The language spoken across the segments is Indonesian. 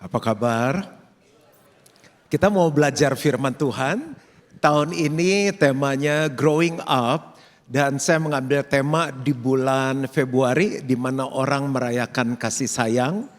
Apa kabar? Kita mau belajar firman Tuhan. Tahun ini temanya Growing Up. Dan saya mengambil tema di bulan Februari di mana orang merayakan kasih sayang,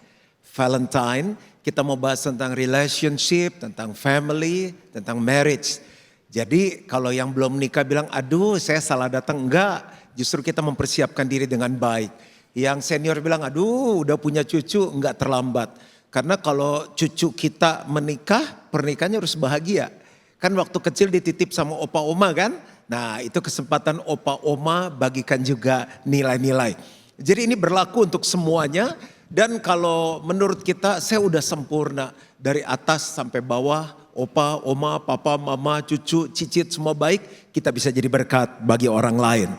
Valentine. Kita mau bahas tentang relationship, tentang family, tentang marriage. Jadi kalau yang belum menikah bilang, aduh saya salah datang. Enggak, justru kita mempersiapkan diri dengan baik. Yang senior bilang, aduh udah punya cucu, enggak terlambat. Karena kalau cucu kita menikah, pernikahannya harus bahagia. Kan waktu kecil dititip sama opa oma kan. Nah itu kesempatan opa oma bagikan juga nilai-nilai. Jadi ini berlaku untuk semuanya. Dan kalau menurut kita saya udah sempurna. Dari atas sampai bawah, opa, oma, papa, mama, cucu, cicit semua baik. Kita bisa jadi berkat bagi orang lain.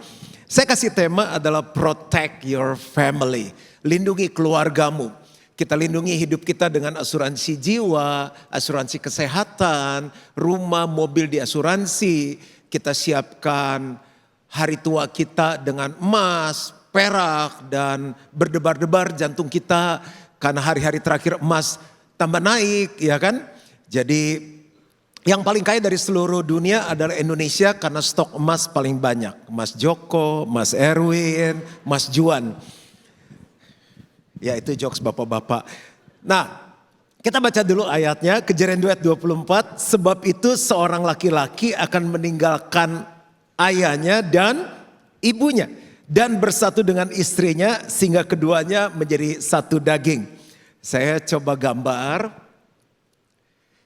Saya kasih tema adalah protect your family. Lindungi keluargamu. Kita lindungi hidup kita dengan asuransi jiwa, asuransi kesehatan, rumah, mobil di asuransi. Kita siapkan hari tua kita dengan emas, perak, dan berdebar-debar jantung kita. Karena hari-hari terakhir emas tambah naik, ya kan? Jadi yang paling kaya dari seluruh dunia adalah Indonesia karena stok emas paling banyak. Mas Joko, Mas Erwin, Mas Juan. Ya itu jokes bapak-bapak. Nah kita baca dulu ayatnya, Kejadian 2 ayat 24. Sebab itu seorang laki-laki akan meninggalkan ayahnya dan ibunya. Dan bersatu dengan istrinya sehingga keduanya menjadi satu daging. Saya coba gambar.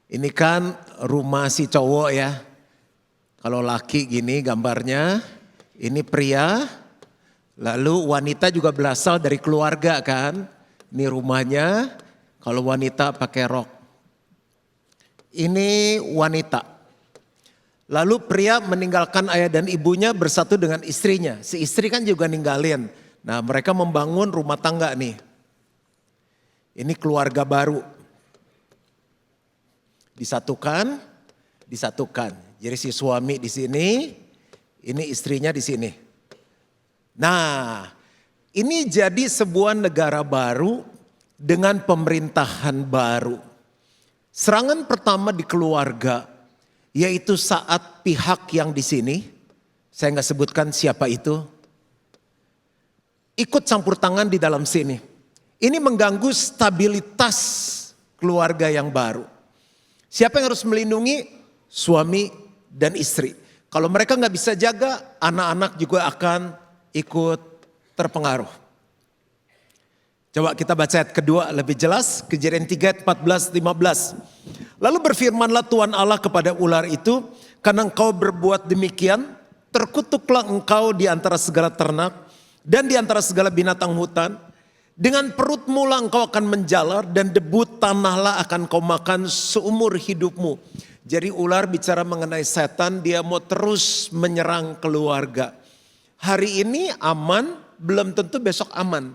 Ini kan rumah si cowok ya. Kalau laki gini gambarnya. Ini pria. Lalu wanita juga berasal dari keluarga kan. Ini rumahnya. Kalau wanita pakai rok. Ini wanita. Lalu pria meninggalkan ayah dan ibunya bersatu dengan istrinya. Si istri kan juga ninggalin. Nah mereka membangun rumah tangga nih. Ini keluarga baru. Disatukan, disatukan. Jadi si suami di sini, ini istrinya di sini. Nah, ini jadi sebuah negara baru dengan pemerintahan baru. Serangan pertama di keluarga, yaitu saat pihak yang di sini, saya nggak sebutkan siapa itu, ikut campur tangan di dalam sini. Ini mengganggu stabilitas keluarga yang baru. Siapa yang harus melindungi? Suami dan istri. Kalau mereka nggak bisa jaga, anak-anak juga akan ikut terpengaruh. Coba kita baca ayat kedua lebih jelas. Kejadian 3 ayat 14-15. Lalu berfirmanlah Tuhan Allah kepada ular itu. Karena engkau berbuat demikian, terkutuklah engkau di antara segala ternak. Dan di antara segala binatang hutan. Dengan perutmu lah engkau akan menjalar. Dan debu tanahlah akan kau makan seumur hidupmu. Jadi ular bicara mengenai setan. Dia mau terus menyerang keluarga. Hari ini aman, belum tentu besok aman.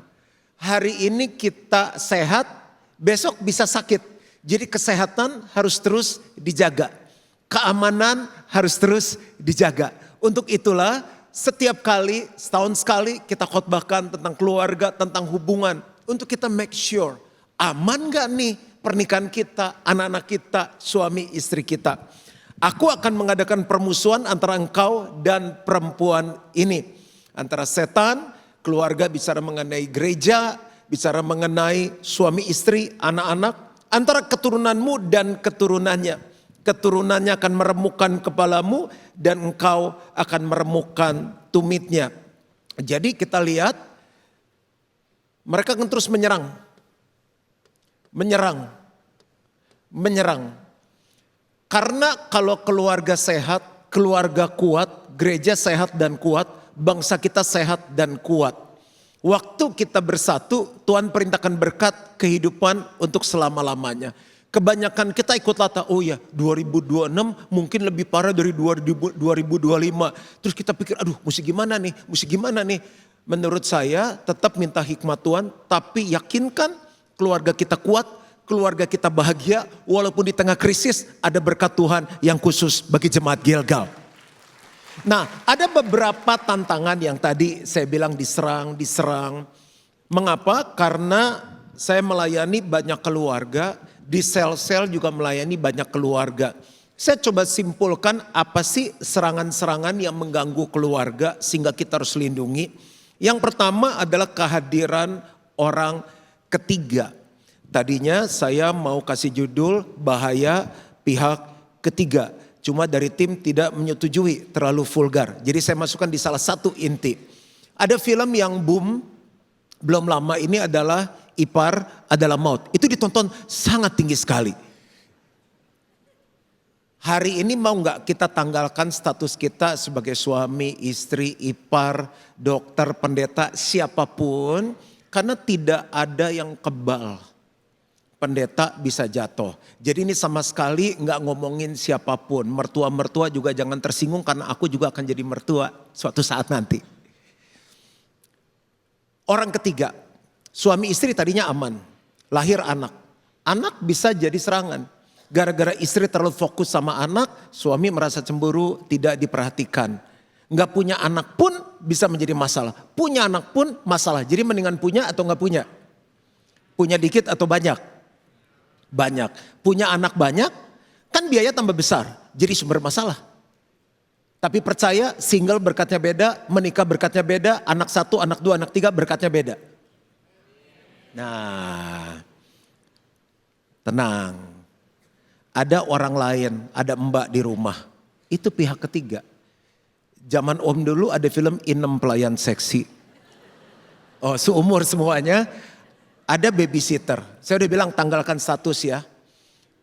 Hari ini kita sehat, besok bisa sakit. Jadi kesehatan harus terus dijaga. Keamanan harus terus dijaga. Untuk itulah setiap kali, setahun sekali kita khotbahkan tentang keluarga, tentang hubungan. Untuk kita make sure, aman gak nih pernikahan kita, anak-anak kita, suami istri kita. Aku akan mengadakan permusuhan antara engkau dan perempuan ini. Antara setan, keluarga bicara mengenai gereja, bicara mengenai suami istri, anak-anak. Antara keturunanmu dan keturunannya. Keturunannya akan meremukkan kepalamu dan engkau akan meremukkan tumitnya. Jadi kita lihat mereka akan terus menyerang. Menyerang. Karena kalau keluarga sehat, keluarga kuat, gereja sehat dan kuat, bangsa kita sehat dan kuat. Waktu kita bersatu, Tuhan perintahkan berkat kehidupan untuk selama-lamanya. Kebanyakan kita ikut latah, oh ya 2026 mungkin lebih parah dari 2025. Terus kita pikir, aduh mesti gimana nih. Menurut saya tetap minta hikmat Tuhan, tapi yakinkan keluarga kita kuat, keluarga kita bahagia, walaupun di tengah krisis ada berkat Tuhan yang khusus bagi jemaat Gilgal. Nah, ada beberapa tantangan yang tadi saya bilang diserang. Mengapa? Karena saya melayani banyak keluarga di sel-sel juga melayani banyak keluarga. Saya coba simpulkan apa sih serangan-serangan yang mengganggu keluarga sehingga kita harus lindungi. Yang pertama adalah kehadiran orang ketiga. Tadinya saya mau kasih judul bahaya pihak ketiga. Cuma dari tim tidak menyetujui, terlalu vulgar. Jadi saya masukkan di salah satu inti. Ada film yang boom belum lama ini adalah Ipar Adalah Maut. Itu ditonton sangat tinggi sekali. Hari ini mau nggak kita tanggalkan status kita sebagai suami, istri, ipar, dokter, pendeta, siapapun. Karena tidak ada yang kebal. Pendeta bisa jatuh. Jadi ini sama sekali nggak ngomongin siapapun. Mertua-mertua juga jangan tersinggung karena aku juga akan jadi mertua suatu saat nanti. Orang ketiga, suami istri tadinya aman. Lahir anak. Anak bisa jadi serangan. Gara-gara istri terlalu fokus sama anak, suami merasa cemburu, tidak diperhatikan. Nggak punya anak pun bisa menjadi masalah. Punya anak pun masalah. Jadi mendingan punya atau nggak punya? Punya dikit atau banyak? Banyak. Punya anak banyak, kan biaya tambah besar. Jadi sumber masalah. Tapi percaya single berkatnya beda, menikah berkatnya beda, anak satu, anak dua, anak tiga berkatnya beda. Nah, tenang. Ada orang lain, ada mbak di rumah. Itu pihak ketiga. Zaman om dulu ada film Inem Pelayan Seksi. Oh, seumur semuanya. Ada babysitter. Saya udah bilang tanggalkan status ya.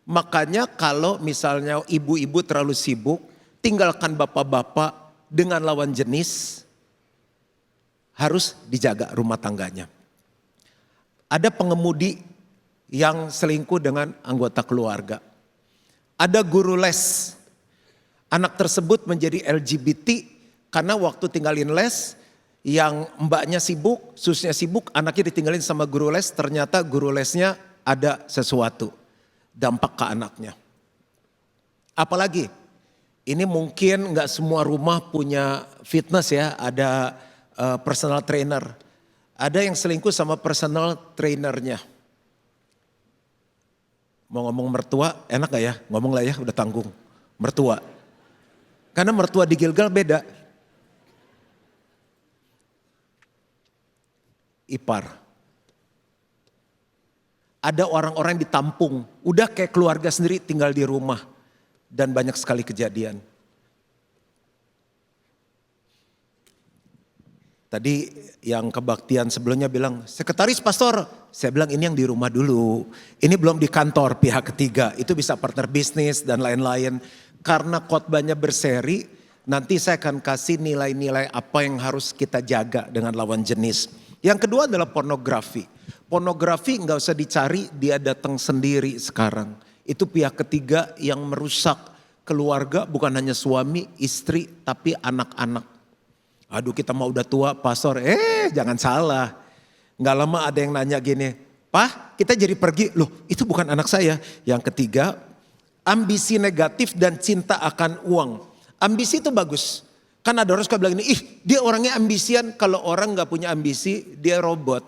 Makanya kalau misalnya ibu-ibu terlalu sibuk, tinggalkan bapak-bapak dengan lawan jenis. Harus dijaga rumah tangganya. Ada pengemudi yang selingkuh dengan anggota keluarga. Ada guru les. Anak tersebut menjadi LGBT karena waktu tinggalin les yang mbaknya sibuk, susnya sibuk, anaknya ditinggalin sama guru les, ternyata guru lesnya ada sesuatu. Dampak ke anaknya. Apalagi ini mungkin gak semua rumah punya fitness ya, ada personal trainer. Ada yang selingkuh sama personal trainernya. Mau ngomong mertua, enak gak ya? Ngomong lah ya, udah tanggung. Mertua. Karena mertua di Gilgal beda. Ipar. Ada orang-orang yang ditampung. Udah kayak keluarga sendiri tinggal di rumah. Dan banyak sekali kejadian. Tadi yang kebaktian sebelumnya bilang, sekretaris pastor. Saya bilang ini yang di rumah dulu. Ini belum di kantor pihak ketiga. Itu bisa partner bisnis dan lain-lain. Karena khotbahnya berseri, nanti saya akan kasih nilai-nilai apa yang harus kita jaga dengan lawan jenis. Yang kedua adalah pornografi. Pornografi nggak usah dicari, dia datang sendiri sekarang. Itu pihak ketiga yang merusak keluarga, bukan hanya suami, istri, tapi anak-anak. Aduh kita mau udah tua pastor, jangan salah. Gak lama ada yang nanya gini, Pak kita jadi pergi, loh itu bukan anak saya. Yang ketiga, ambisi negatif dan cinta akan uang. Ambisi itu bagus. Kan ada orang suka bilang ini, dia orangnya ambisian. Kalau orang gak punya ambisi, dia robot.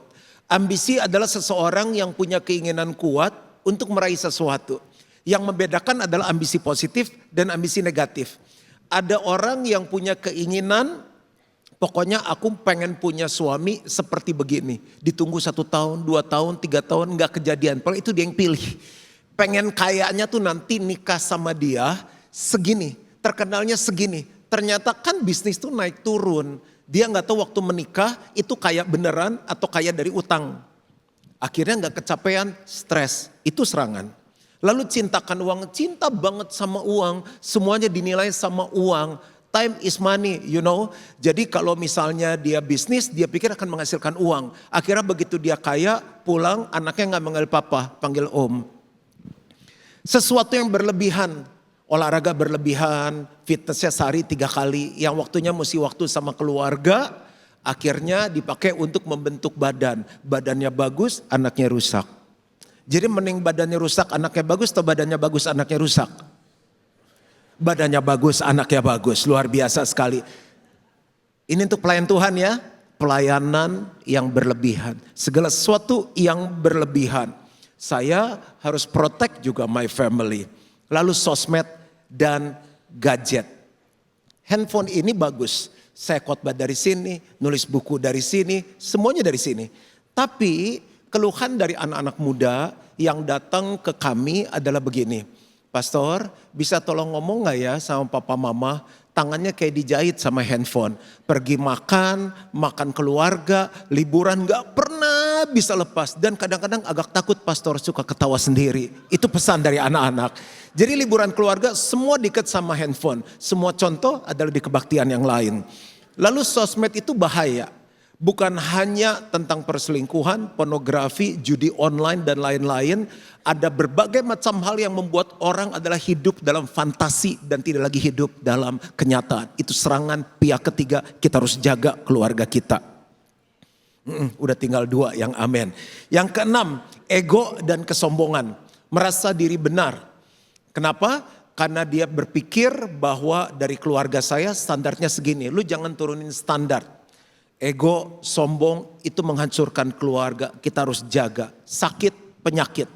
Ambisi adalah seseorang yang punya keinginan kuat untuk meraih sesuatu. Yang membedakan adalah ambisi positif dan ambisi negatif. Ada orang yang punya keinginan, pokoknya aku pengen punya suami seperti begini. Ditunggu 1 tahun, 2 tahun, 3 tahun gak kejadian. Padahal itu dia yang pilih. Pengen kayaknya tuh nanti nikah sama dia segini. Terkenalnya segini. Ternyata kan bisnis tuh naik turun. Dia gak tahu waktu menikah itu kaya beneran atau kaya dari utang. Akhirnya gak kecapean, stres. Itu serangan. Lalu cintakan uang, cinta banget sama uang. Semuanya dinilai sama uang. Time is money, you know. Jadi kalau misalnya dia bisnis, dia pikir akan menghasilkan uang. Akhirnya begitu dia kaya, pulang anaknya gak manggil papa, panggil om. Sesuatu yang berlebihan, olahraga berlebihan, fitnessnya sehari 3 kali. Yang waktunya mesti waktu sama keluarga, akhirnya dipakai untuk membentuk badan. Badannya bagus, anaknya rusak. Jadi mending badannya rusak, anaknya bagus, atau badannya bagus, anaknya rusak? Badannya bagus, anaknya bagus, luar biasa sekali. Ini untuk pelayan Tuhan ya, pelayanan yang berlebihan. Segala sesuatu yang berlebihan. Saya harus protect juga my family. Lalu sosmed dan gadget. Handphone ini bagus. Saya khotbah dari sini, nulis buku dari sini, semuanya dari sini. Tapi keluhan dari anak-anak muda yang datang ke kami adalah begini. Pastor, bisa tolong ngomong gak ya sama papa mama? Tangannya kayak dijahit sama handphone. Pergi makan, makan keluarga, liburan gak pernah bisa lepas. Dan kadang-kadang agak takut pastor suka ketawa sendiri. Itu pesan dari anak-anak. Jadi liburan keluarga semua dekat sama handphone. Semua contoh adalah di kebaktian yang lain. Lalu sosmed itu bahaya. Bukan hanya tentang perselingkuhan, pornografi, judi online dan lain-lain. Ada berbagai macam hal yang membuat orang adalah hidup dalam fantasi dan tidak lagi hidup dalam kenyataan. Itu serangan pihak ketiga, kita harus jaga keluarga kita. Udah tinggal 2 yang amin. Yang keenam, ego dan kesombongan. Merasa diri benar. Kenapa? Karena dia berpikir bahwa dari keluarga saya standarnya segini. Lu jangan turunin standar. Ego, sombong itu menghancurkan keluarga. Kita harus jaga. Sakit, penyakit.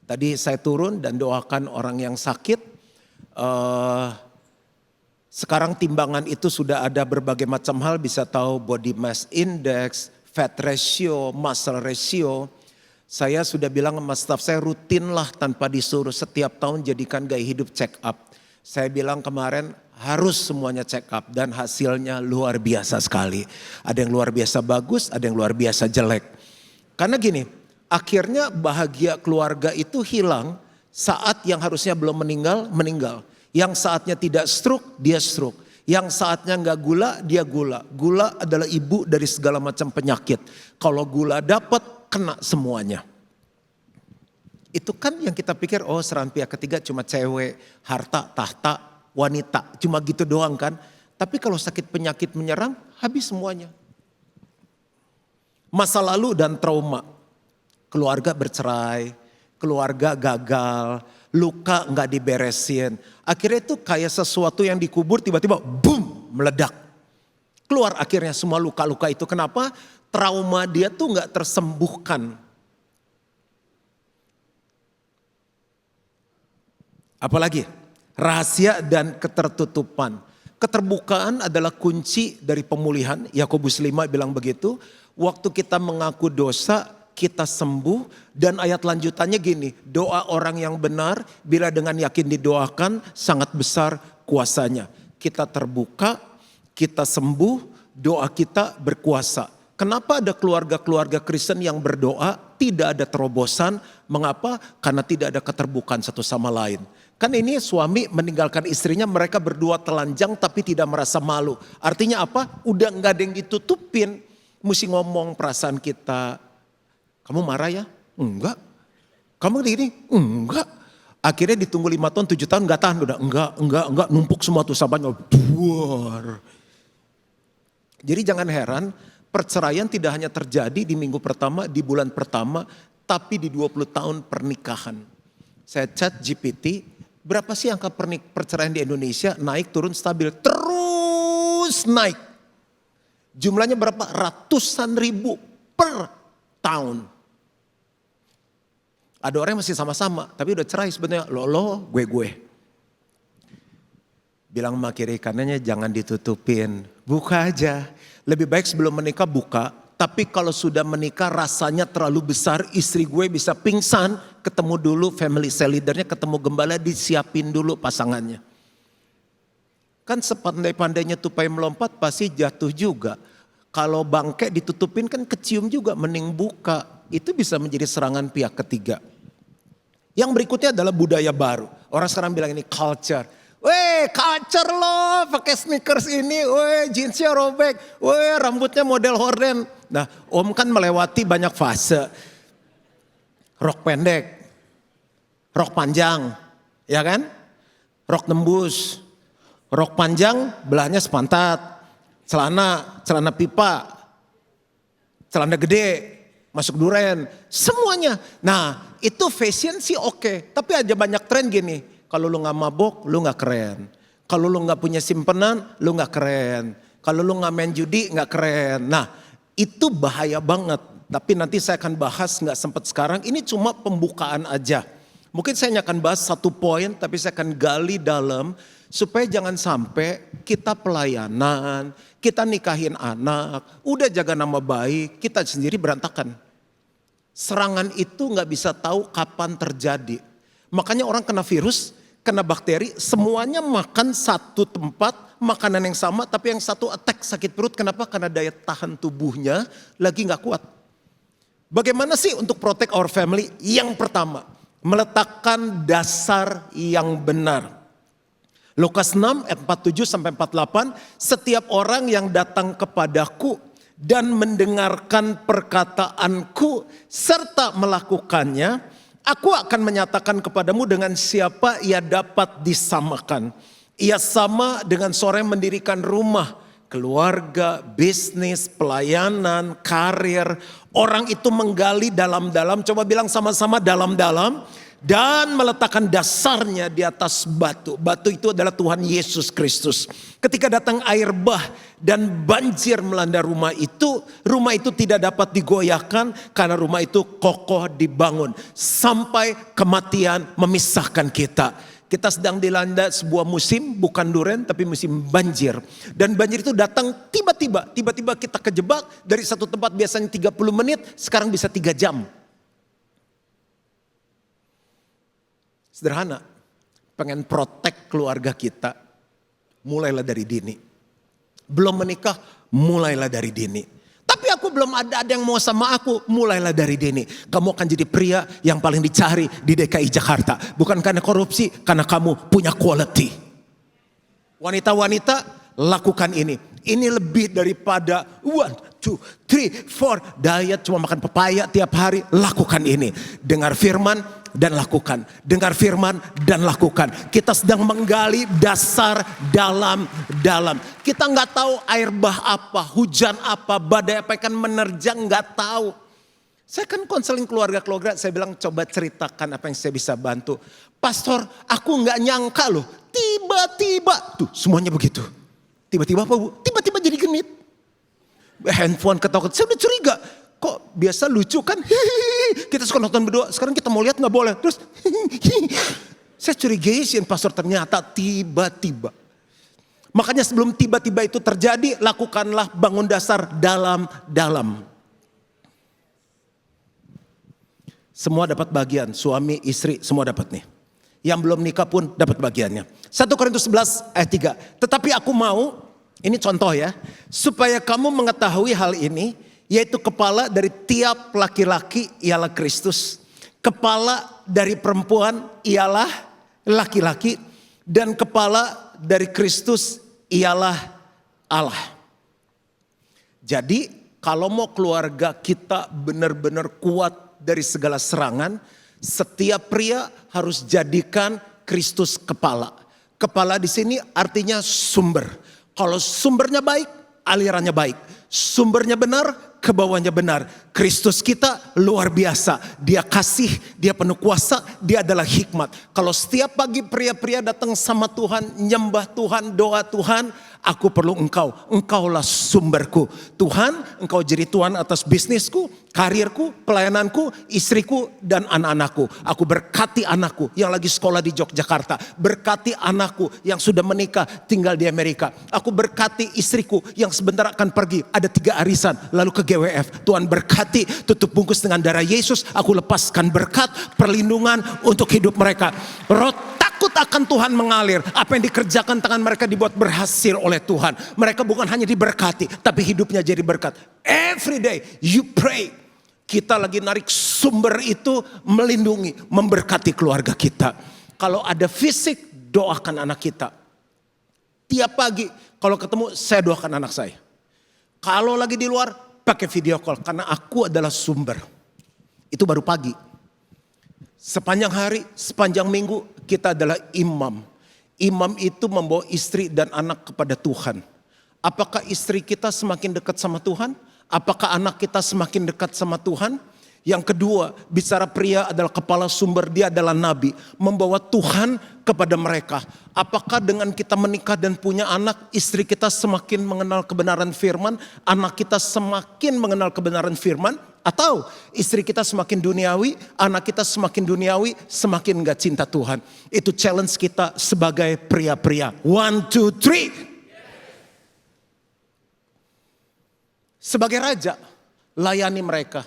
Tadi saya turun dan doakan orang yang sakit. Sekarang timbangan itu sudah ada berbagai macam hal. Bisa tahu body mass index, fat ratio, muscle ratio. Saya sudah bilang sama staff saya rutinlah tanpa disuruh setiap tahun jadikan gaya hidup check up. Saya bilang kemarin harus semuanya check up dan hasilnya luar biasa sekali. Ada yang luar biasa bagus, ada yang luar biasa jelek. Karena gini, akhirnya bahagia keluarga itu hilang saat yang harusnya belum meninggal, meninggal. Yang saatnya tidak stroke, dia stroke. Yang saatnya nggak gula, dia gula. Gula adalah ibu dari segala macam penyakit. Kalau gula dapat, kena semuanya. Itu kan yang kita pikir, oh serangan pihak ketiga cuma cewek, harta, tahta, wanita. Cuma gitu doang kan. Tapi kalau sakit penyakit menyerang, habis semuanya. Masa lalu dan trauma. Keluarga bercerai, keluarga gagal, luka nggak diberesin. Akhirnya itu kayak sesuatu yang dikubur tiba-tiba boom meledak. Keluar akhirnya semua luka-luka itu. Kenapa? Trauma dia tuh nggak tersembuhkan. Apalagi? Rahasia dan ketertutupan. Keterbukaan adalah kunci dari pemulihan. Yakobus 5 bilang begitu. Waktu kita mengaku dosa, kita sembuh. Dan ayat lanjutannya gini. Doa orang yang benar, bila dengan yakin didoakan, sangat besar kuasanya. Kita terbuka, kita sembuh, doa kita berkuasa. Kenapa ada keluarga-keluarga Kristen yang berdoa, tidak ada terobosan. Mengapa? Karena tidak ada keterbukaan satu sama lain. Kan ini suami meninggalkan istrinya, mereka berdua telanjang tapi tidak merasa malu. Artinya apa? Udah nggak ada yang ditutupin. Mesti ngomong perasaan kita. Kamu marah ya? Enggak. Kamu gini? Enggak. Akhirnya ditunggu 5 tahun, 7 tahun nggak tahan. Udah enggak. Numpuk semua tuh sampahnya. Buar. Jadi jangan heran, perceraian tidak hanya terjadi di minggu pertama, di bulan pertama, tapi di 20 tahun pernikahan. Saya chat GPT, berapa sih angka perceraian di Indonesia? Naik, turun, stabil. Terus naik. Jumlahnya berapa? Ratusan ribu per tahun. Ada orang yang masih sama-sama, tapi udah cerai sebenarnya. Lo, gue. Bilang sama kiri kanannya jangan ditutupin. Buka aja. Lebih baik sebelum menikah buka. Tapi kalau sudah menikah rasanya terlalu besar, istri gue bisa pingsan, ketemu dulu family cell leadernya, ketemu gembala, disiapin dulu pasangannya. Kan sepandai-pandainya tupai melompat pasti jatuh juga. Kalau bangke ditutupin kan kecium juga, mending buka. Itu bisa menjadi serangan pihak ketiga. Yang berikutnya adalah budaya baru. Orang sekarang bilang ini culture. Weh, culture lo, pakai sneakers ini, weh jeansnya robek, weh rambutnya model horden. Nah, Om kan melewati banyak fase. Rok pendek, rok panjang, ya kan? Rok tembus, rok panjang belahnya sepantat, celana pipa, celana gede, masuk duren, semuanya. Nah, itu fashion sih oke, tapi aja banyak tren gini. Kalau lu gak mabok, lu gak keren. Kalau lu gak punya simpenan, lu gak keren. Kalau lu gak main judi, gak keren. Nah, itu bahaya banget. Tapi nanti saya akan bahas, nggak sempat sekarang. Ini cuma pembukaan aja. Mungkin saya hanya akan bahas satu poin, tapi saya akan gali dalam. Supaya jangan sampai kita pelayanan, kita nikahin anak, udah jaga nama baik, kita sendiri berantakan. Serangan itu nggak bisa tahu kapan terjadi. Makanya orang kena virus, kena bakteri, semuanya makan satu tempat, makanan yang sama, tapi yang satu attack sakit perut. Kenapa? Karena daya tahan tubuhnya lagi nggak kuat. Bagaimana sih untuk protect our family? Yang pertama, meletakkan dasar yang benar. Lukas 6 ayat 47 sampai 48, setiap orang yang datang kepadaku dan mendengarkan perkataanku serta melakukannya, aku akan menyatakan kepadamu dengan siapa ia dapat disamakan. Ia sama dengan seorang yang mendirikan rumah, keluarga, bisnis, pelayanan, karir. Orang itu menggali dalam-dalam, coba bilang sama-sama dalam-dalam. Dan meletakkan dasarnya di atas batu. Batu itu adalah Tuhan Yesus Kristus. Ketika datang air bah dan banjir melanda rumah itu tidak dapat digoyahkan karena rumah itu kokoh dibangun. Sampai kematian memisahkan kita. Kita sedang dilanda sebuah musim, bukan duren tapi musim banjir. Dan banjir itu datang tiba-tiba kita kejebak dari satu tempat biasanya 30 menit, sekarang bisa 3 jam. Sederhana, pengen protek keluarga kita, mulailah dari dini. Belum menikah, mulailah dari dini. Tapi aku belum ada yang mau sama aku, mulailah dari dini. Kamu akan jadi pria yang paling dicari di DKI Jakarta. Bukan karena korupsi, karena kamu punya quality. Wanita-wanita, lakukan ini. Ini lebih daripada 1, 2, 3, 4. Diet cuma makan pepaya tiap hari, lakukan ini. Dengar firman dan lakukan. Dengar firman dan lakukan. Kita sedang menggali dasar dalam-dalam. Kita nggak tahu air bah apa, hujan apa, badai apa akan menerjang, nggak tahu. Saya kan konseling keluarga-keluarga, saya bilang coba ceritakan apa yang saya bisa bantu. Pastor, aku nggak nyangka loh, tiba-tiba tuh semuanya begitu. Tiba-tiba apa bu? Tiba-tiba jadi genit. Handphone ketawa-ketawa, saya udah curiga. Kok biasa lucu kan? Kita suka nonton berdua, sekarang kita mau lihat nggak boleh. Terus saya curigaisin pastor, ternyata tiba-tiba. Makanya sebelum tiba-tiba itu terjadi, lakukanlah bangun dasar dalam-dalam. Semua dapat bagian, suami, istri, semua dapat nih. Yang belum nikah pun dapat bagiannya. 1 Korintus 11 ayat 3. Tetapi aku mau, ini contoh ya, supaya kamu mengetahui hal ini, yaitu kepala dari tiap laki-laki ialah Kristus. Kepala dari perempuan ialah laki-laki. Dan kepala dari Kristus ialah Allah. Jadi kalau mau keluarga kita benar-benar kuat dari segala serangan, setiap pria harus jadikan Kristus kepala. Kepala di sini artinya sumber. Kalau sumbernya baik, alirannya baik. Sumbernya benar, kebawahnya benar. Kristus kita luar biasa. Dia kasih, dia penuh kuasa, dia adalah hikmat. Kalau setiap pagi pria-pria datang sama Tuhan, nyembah Tuhan, doa Tuhan, aku perlu engkau. Engkaulah sumberku. Tuhan, engkau jadi Tuhan atas bisnisku, karirku, pelayananku, istriku, dan anak-anakku. Aku berkati anakku yang lagi sekolah di Yogyakarta. Berkati anakku yang sudah menikah tinggal di Amerika. Aku berkati istriku yang sebentar akan pergi. Ada 3 arisan lalu ke GWF. Tuhan berkati, tutup bungkus dengan darah Yesus. Aku lepaskan berkat, perlindungan untuk hidup mereka. Roh takut akan Tuhan mengalir. Apa yang dikerjakan tangan mereka dibuat berhasil oleh Tuhan. Mereka bukan hanya diberkati, tapi hidupnya jadi berkat. Every day you pray. Kita lagi narik sumber itu, melindungi, memberkati keluarga kita. Kalau ada fisik, doakan anak kita. Tiap pagi kalau ketemu, saya doakan anak saya. Kalau lagi di luar, pakai video call. Karena aku adalah sumber. Itu baru pagi. Sepanjang hari, sepanjang minggu, kita adalah imam. Imam itu membawa istri dan anak kepada Tuhan. Apakah istri kita semakin dekat sama Tuhan? Apakah anak kita semakin dekat sama Tuhan? Yang kedua, bicara pria adalah kepala sumber, dia adalah nabi. Membawa Tuhan kepada mereka. Apakah dengan kita menikah dan punya anak, istri kita semakin mengenal kebenaran firman, anak kita semakin mengenal kebenaran firman? Atau istri kita semakin duniawi, anak kita semakin duniawi, semakin gak cinta Tuhan? Itu challenge kita sebagai pria-pria. 1, 2, 3. Sebagai raja, layani mereka.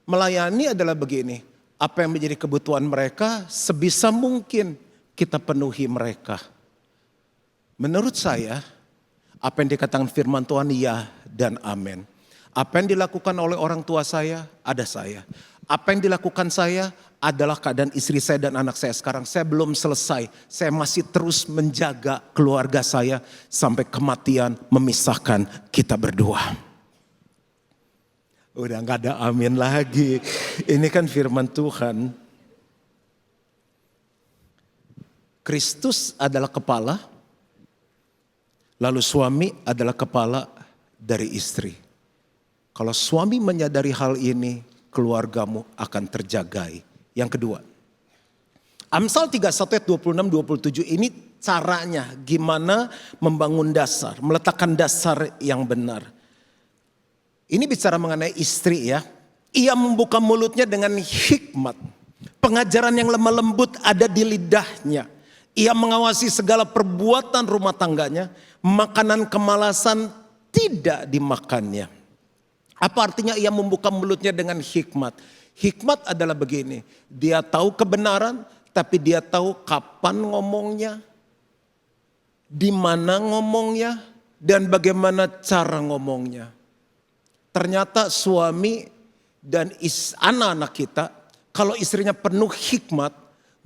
Melayani adalah begini, apa yang menjadi kebutuhan mereka sebisa mungkin kita penuhi mereka. Menurut saya, apa yang dikatakan firman Tuhan ya dan amin. Apa yang dilakukan oleh orang tua saya, ada saya. Apa yang dilakukan saya adalah keadaan istri saya dan anak saya sekarang. Saya belum selesai, saya masih terus menjaga keluarga saya sampai kematian memisahkan kita berdua. Udah gak ada amin lagi. Ini kan firman Tuhan. Kristus adalah kepala. Lalu suami adalah kepala dari istri. Kalau suami menyadari hal ini, keluargamu akan terjagai. Yang kedua, Amsal 31 ayat 26-27 ini caranya gimana membangun dasar, meletakkan dasar yang benar. Ini bicara mengenai istri ya. Ia membuka mulutnya dengan hikmat. Pengajaran yang lemah lembut ada di lidahnya. Ia mengawasi segala perbuatan rumah tangganya. Makanan kemalasan tidak dimakannya. Apa artinya ia membuka mulutnya dengan hikmat? Hikmat adalah begini. Dia tahu kebenaran, tapi dia tahu kapan ngomongnya, di mana ngomongnya, dan bagaimana cara ngomongnya. Ternyata suami dan anak-anak kita, kalau istrinya penuh hikmat,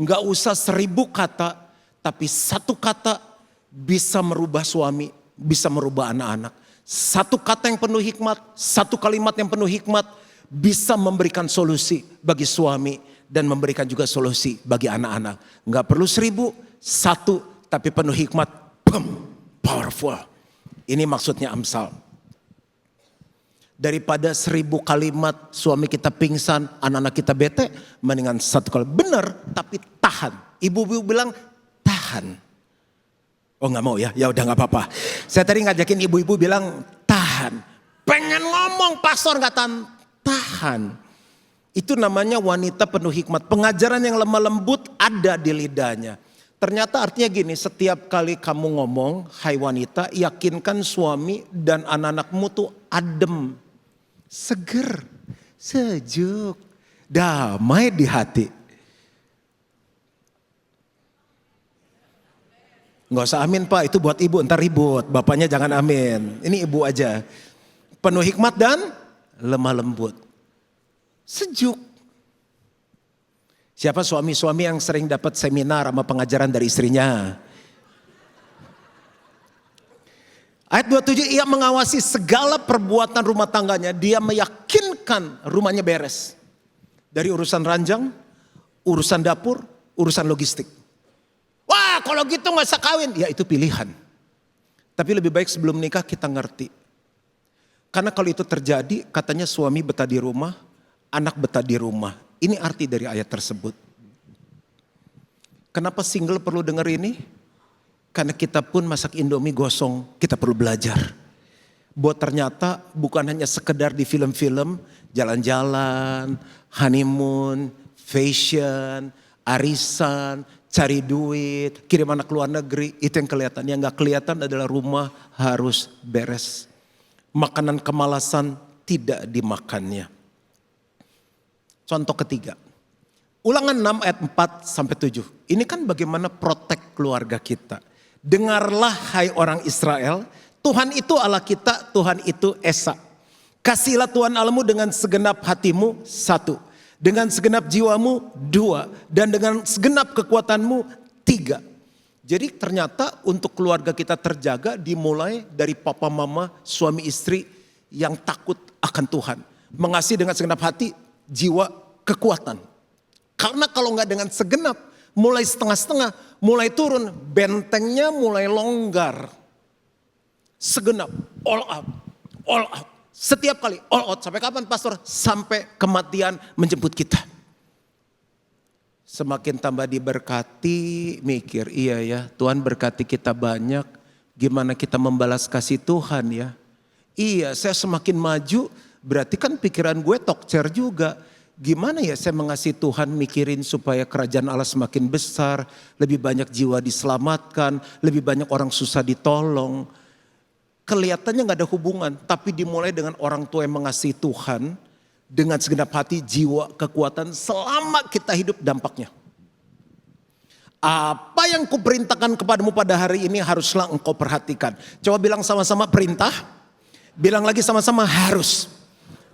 gak usah 1000 kata, tapi 1 kata bisa merubah suami, bisa merubah anak-anak. 1 kata yang penuh hikmat, 1 kalimat yang penuh hikmat, bisa memberikan solusi bagi suami dan memberikan juga solusi bagi anak-anak. Gak perlu 1000, 1 tapi penuh hikmat, boom, powerful. Ini maksudnya Amsal. Daripada 1000 kalimat suami kita pingsan, anak-anak kita bete, mendingan 1 kali. Benar, tapi tahan. Ibu-ibu bilang tahan. Oh nggak mau ya, ya udah nggak apa-apa. Saya tadi ngajakin ibu-ibu bilang tahan. Pengen ngomong pastor nggak tahan. Itu namanya wanita penuh hikmat. Pengajaran yang lemah lembut ada di lidahnya. Ternyata artinya gini, setiap kali kamu ngomong, hai wanita, yakinkan suami dan anak-anakmu tuh adem. Seger, sejuk, damai di hati. Nggak usah amin pak, itu buat ibu, ntar ribut. Bapaknya jangan amin, ini ibu aja. Penuh hikmat dan lemah lembut. Sejuk. Siapa suami-suami yang sering dapat seminar sama pengajaran dari istrinya? Ayat 27, ia mengawasi segala perbuatan rumah tangganya. Dia meyakinkan rumahnya beres. Dari urusan ranjang, urusan dapur, urusan logistik. Wah kalau gitu gak usah kawin. Ya itu pilihan. Tapi lebih baik sebelum nikah kita ngerti. Karena kalau itu terjadi katanya suami betah di rumah, anak betah di rumah. Ini arti dari ayat tersebut. Kenapa single perlu dengar ini? Karena kita pun masak Indomie gosong, kita perlu belajar. Bahwa ternyata bukan hanya sekedar di film-film, jalan-jalan, honeymoon, fashion, arisan, cari duit, kirim anak luar negeri, itu yang kelihatan. Yang gak kelihatan adalah rumah harus beres. Makanan kemalasan tidak dimakannya. Contoh ketiga. Ulangan 6 ayat 4-7. Ini kan bagaimana protek keluarga kita. Dengarlah hai orang Israel, Tuhan itu Allah kita, Tuhan itu Esa. Kasihlah Tuhan Allahmu dengan segenap hatimu, 1. Dengan segenap jiwamu, 2. Dan dengan segenap kekuatanmu, 3. Jadi ternyata untuk keluarga kita terjaga dimulai dari papa mama, suami istri yang takut akan Tuhan. Mengasihi dengan segenap hati, jiwa, kekuatan. Karena kalau nggak dengan segenap, mulai setengah-setengah, mulai turun, bentengnya mulai longgar. Segenap, all out, all out. Setiap kali all out. Sampai kapan pastor? Sampai kematian menjemput kita. Semakin tambah diberkati, mikir iya ya Tuhan berkati kita banyak. Gimana kita membalas kasih Tuhan ya. Iya saya semakin maju berarti kan pikiran gue tokcer juga. Gimana ya saya mengasihi Tuhan mikirin supaya kerajaan Allah semakin besar. Lebih banyak jiwa diselamatkan, lebih banyak orang susah ditolong. Kelihatannya gak ada hubungan, tapi dimulai dengan orang tua yang mengasihi Tuhan. Dengan segenap hati, jiwa, kekuatan selama kita hidup dampaknya. Apa yang kuperintahkan kepadamu pada hari ini haruslah engkau perhatikan. Coba bilang sama-sama perintah, bilang lagi sama-sama harus.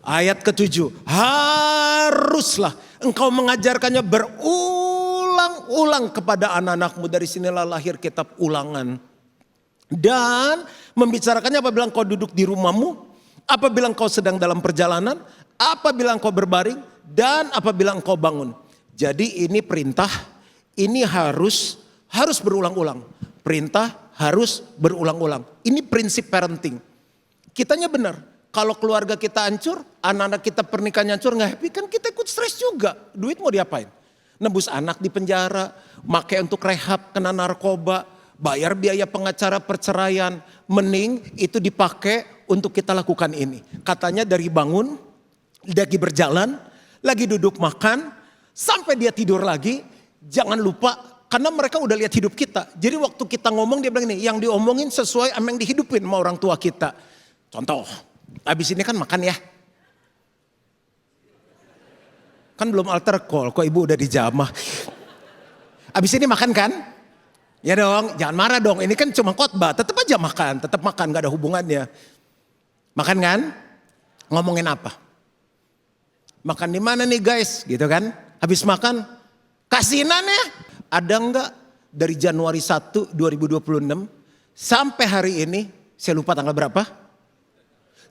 Ayat ke-7, haruslah engkau mengajarkannya berulang-ulang kepada anak-anakmu. Dari sinilah lahir kitab Ulangan. Dan membicarakannya apabila engkau duduk di rumahmu, apabila engkau sedang dalam perjalanan, apabila engkau berbaring, dan apabila engkau bangun. Jadi ini perintah, ini harus berulang-ulang. Perintah harus berulang-ulang. Ini prinsip parenting. Kitanya benar, kalau keluarga kita hancur, anak-anak kita pernikahannya hancur, gak happy, kan kita ikut stres juga. Duit mau diapain? Nebus anak di penjara, pakai untuk rehab, kena narkoba, bayar biaya pengacara perceraian. Mending itu dipakai untuk kita lakukan ini. Katanya dari bangun, lagi berjalan, lagi duduk makan, sampai dia tidur lagi, jangan lupa karena mereka udah lihat hidup kita. Jadi waktu kita ngomong dia bilang ini, yang diomongin sesuai sama yang dihidupin sama orang tua kita. Contoh, habis ini kan makan ya. Kan belum altar call, kok ibu udah dijamah. Habis ini makan kan? Ya dong, jangan marah dong, ini kan cuma khotbah, tetap aja makan, tetap makan, gak ada hubungannya. Makan kan? Ngomongin apa? Makan di mana nih guys, gitu kan? Habis makan, kasinan ya. Ada enggak dari Januari 1, 2026 sampai hari ini, saya lupa tanggal berapa?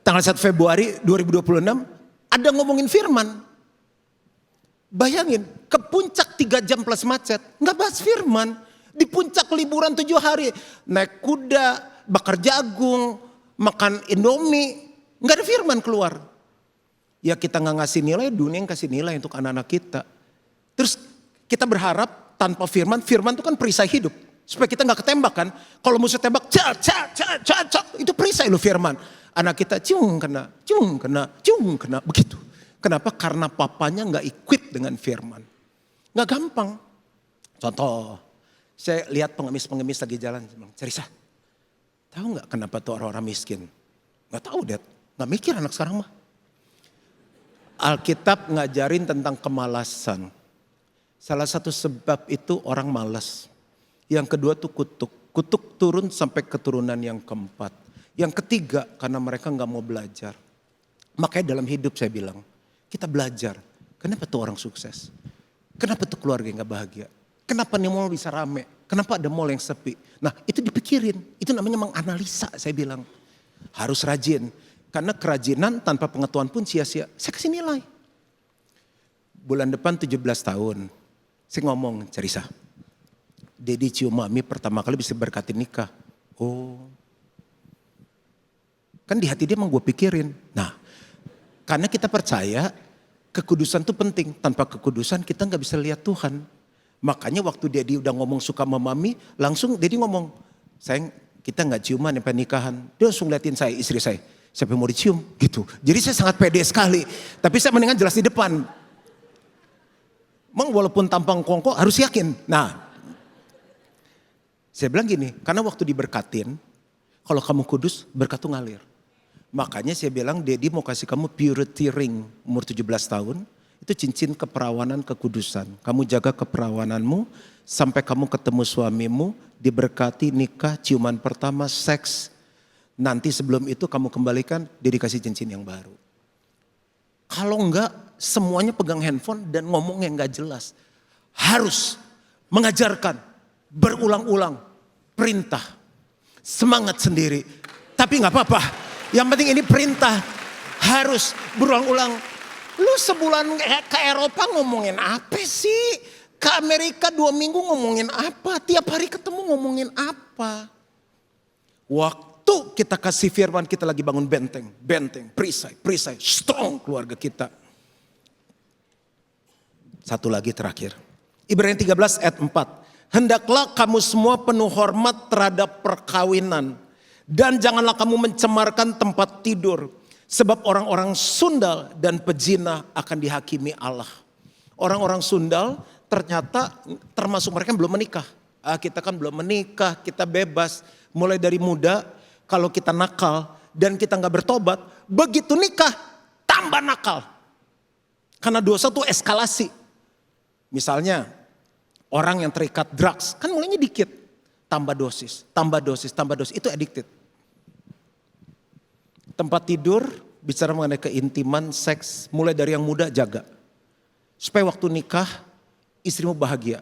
Tanggal 1 Februari 2026, ada ngomongin firman. Bayangin, ke puncak 3 jam plus macet, nggak bahas firman. Di puncak liburan 7 hari, naik kuda, bakar jagung, makan Indomie, nggak ada firman keluar. Ya kita nggak ngasih nilai, dunia yang kasih nilai untuk anak-anak kita. Terus kita berharap tanpa firman, firman itu kan perisai hidup. Supaya kita nggak ketembak kan. Kalau musuh tembak, itu perisai lo firman. Anak kita ciung kena, begitu. Kenapa? Karena papanya nggak equip dengan firman. Nggak gampang. Contoh, saya lihat pengemis-pengemis lagi jalan. Cerisa, tahu nggak kenapa tuh orang-orang miskin? Nggak tahu Dad, nggak mikir anak sekarang mah. Alkitab ngajarin tentang kemalasan. Salah satu sebab itu orang malas. Yang kedua tuh kutuk. Kutuk turun sampai keturunan yang keempat. Yang ketiga karena mereka nggak mau belajar. Makanya dalam hidup saya bilang, kita belajar. Kenapa tuh orang sukses? Kenapa tuh keluarga yang gak bahagia? Kenapa nih mall bisa rame? Kenapa ada mall yang sepi? Nah itu dipikirin. Itu namanya menganalisa saya bilang. Harus rajin. Karena kerajinan tanpa pengetahuan pun sia-sia. Saya kasih nilai. Bulan depan 17 tahun. Saya ngomong, Cerisa. Dedi cium mami pertama kali bisa berkati nikah. Oh. Kan di hati dia emang gue pikirin. Nah karena kita percaya kekudusan itu penting. Tanpa kekudusan kita gak bisa lihat Tuhan. Makanya waktu Dedi udah ngomong suka sama mami, langsung Dedi ngomong, sayang kita gak ciuman sampai nikahan. Dia langsung liatin saya, istri saya. Siapa yang mau dicium gitu. Jadi saya sangat pede sekali. Tapi saya mendingan jelas di depan. Emang walaupun tampang kongko harus yakin. Nah saya bilang gini, karena waktu diberkatin, kalau kamu kudus berkat tuh ngalir. Makanya saya bilang Dedi mau kasih kamu purity ring umur 17 tahun. Itu cincin keperawanan kekudusan. Kamu jaga keperawananmu sampai kamu ketemu suamimu. Diberkati nikah, ciuman pertama, seks. Nanti sebelum itu kamu kembalikan, Dedi kasih cincin yang baru. Kalau enggak semuanya pegang handphone dan ngomong yang enggak jelas. Harus mengajarkan berulang-ulang perintah. Semangat sendiri. Tapi enggak apa-apa. Yang penting ini perintah harus berulang-ulang. Lu sebulan ke Eropa ngomongin apa sih? Ke Amerika 2 minggu ngomongin apa? Tiap hari ketemu ngomongin apa? Waktu Waktu kita kasih firman, kita lagi bangun benteng, perisai, strong keluarga kita. Satu lagi terakhir. Ibrani 13 ayat 4. Hendaklah kamu semua penuh hormat terhadap perkawinan. Dan janganlah kamu mencemarkan tempat tidur. Sebab orang-orang sundal dan pezina akan dihakimi Allah. Orang-orang sundal ternyata termasuk mereka yang belum menikah. Kita kan belum menikah, kita bebas. Mulai dari muda, kalau kita nakal dan kita gak bertobat, begitu nikah tambah nakal. Karena dosa tuh eskalasi. Misalnya orang yang terikat drugs, kan mulainya dikit. Tambah dosis, itu addicted. Tempat tidur, bicara mengenai keintiman, seks, mulai dari yang muda jaga. Supaya waktu nikah, istrimu bahagia.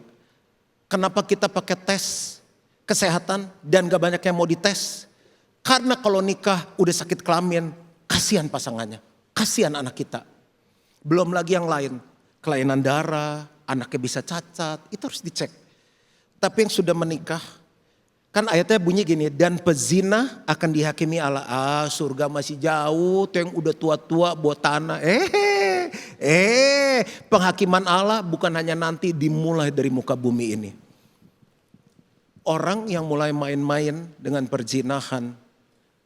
Kenapa kita pakai tes kesehatan dan gak banyak yang mau dites? Karena kalau nikah udah sakit kelamin, kasihan pasangannya, kasihan anak kita. Belum lagi yang lain, kelainan darah, anaknya bisa cacat, itu harus dicek. Tapi yang sudah menikah, kan ayatnya bunyi gini, dan pezina akan dihakimi Allah. Surga masih jauh, tuh yang udah tua-tua buat tanah. Penghakiman Allah bukan hanya nanti, dimulai dari muka bumi ini. Orang yang mulai main-main dengan perzinahan,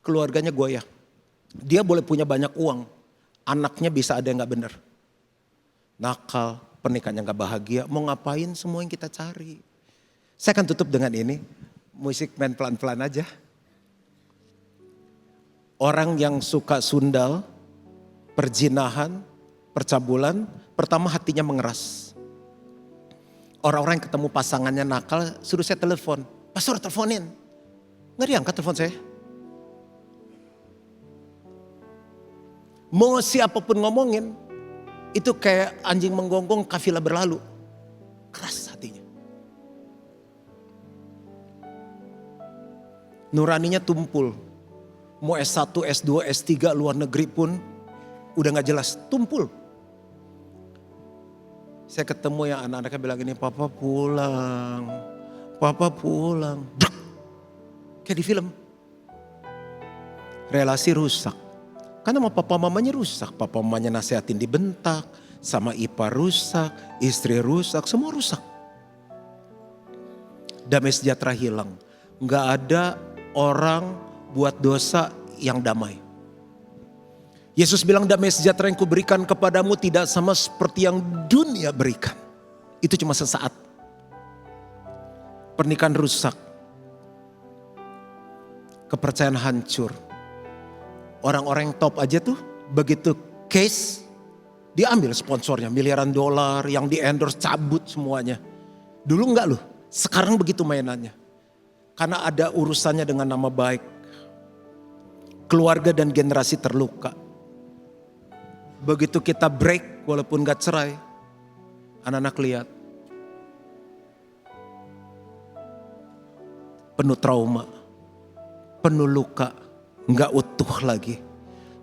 keluarganya goyah. Dia boleh punya banyak uang, anaknya bisa ada yang gak benar. Nakal, pernikahannya gak bahagia, mau ngapain semua yang kita cari. Saya akan tutup dengan ini, musik main pelan-pelan aja. Orang yang suka sundal, perzinahan, percabulan, pertama hatinya mengeras. Orang-orang yang ketemu pasangannya nakal, suruh saya telepon. Pastor teleponin. Gak diangkat telepon saya. Mau siapapun ngomongin, itu kayak anjing menggonggong kafilah berlalu. Keras hatinya. Nuraninya tumpul. Mau S1, S2, S3 luar negeri pun udah gak jelas, tumpul. Saya ketemu yang anak-anaknya bilang gini, Papa pulang. Kayak di film. Relasi rusak. Karena sama papa mamanya rusak. Papa mamanya nasihatin dibentak. Sama ipar rusak, istri rusak, semua rusak. Damai sejahtera hilang. Gak ada orang buat dosa yang damai. Yesus bilang damai sejahtera yang kuberikan kepadamu tidak sama seperti yang dunia berikan. Itu cuma sesaat. Pernikahan rusak. Kepercayaan hancur. Orang-orang yang top aja tuh begitu case diambil sponsornya miliaran dolar yang di endorse cabut semuanya. Dulu enggak loh, sekarang begitu mainannya. Karena ada urusannya dengan nama baik. Keluarga dan generasi terluka. Begitu kita break walaupun gak cerai, anak-anak lihat. Penuh trauma, penuh luka, gak utuh lagi.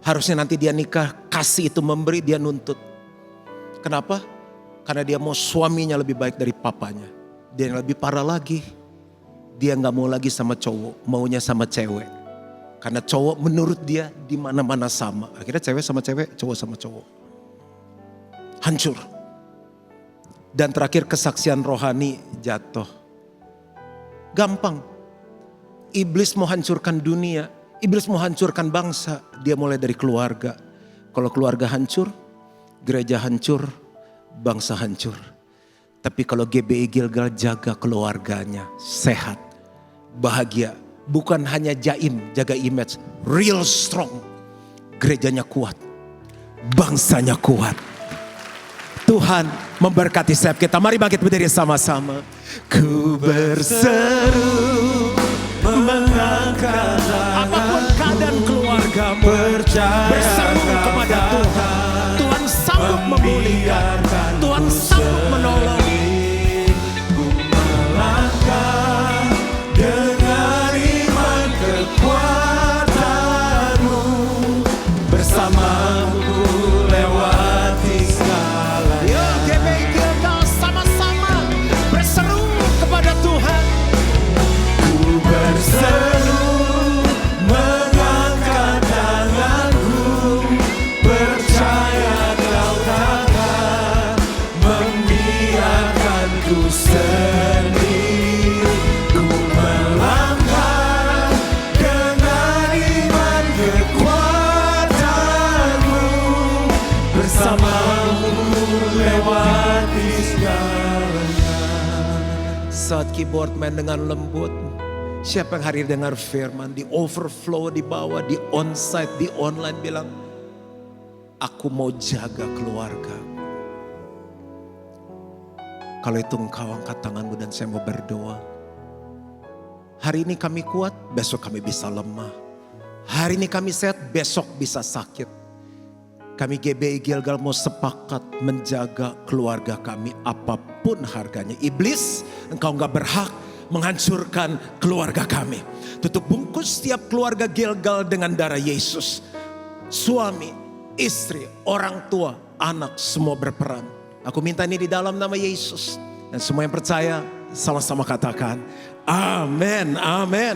Harusnya nanti dia nikah, kasih itu memberi, dia nuntut. Kenapa? Karena dia mau suaminya lebih baik dari papanya. Dia yang lebih parah lagi, dia gak mau lagi sama cowok, maunya sama cewek. Karena cowok menurut dia di mana-mana sama. Akhirnya cewek sama cewek, cowok sama cowok. Hancur. Dan terakhir kesaksian rohani jatuh. Gampang. Iblis mau hancurkan dunia. Iblis mau hancurkan bangsa. Dia mulai dari keluarga. Kalau keluarga hancur, gereja hancur, bangsa hancur. Tapi kalau GBI Gilgal jaga keluarganya, sehat, bahagia. Bukan hanya jaim, jaga image. Real strong. Gerejanya kuat. Bangsanya kuat. Tuhan memberkati setiap kita. Mari bangkit berdiri sama-sama. Ku berseru mengangkat apapun keadaan keluargamu. Berseru kepada Tuhan. Tuhan sanggup memulihkan. Tuhan sanggup menolong. Bersamamu lewati segala. Yo GBI Gilgal sama-sama berseru kepada Tuhan. Ku berseru saat keyboard main dengan lembut. Siapa yang hari ini dengar firman, di overflow, di bawah, di onsite, di online bilang, aku mau jaga keluarga. Kalau itu engkau angkat tanganmu dan saya mau berdoa. Hari ini kami kuat, besok kami bisa lemah. Hari ini kami sehat, besok bisa sakit. Kami GBI Gilgal mau sepakat menjaga keluarga kami apapun harganya. Iblis, engkau gak berhak menghancurkan keluarga kami. Tutup bungkus setiap keluarga Gilgal dengan darah Yesus. Suami, istri, orang tua, anak semua berperan. Aku minta ini di dalam nama Yesus. Dan semua yang percaya sama-sama katakan amin, amin.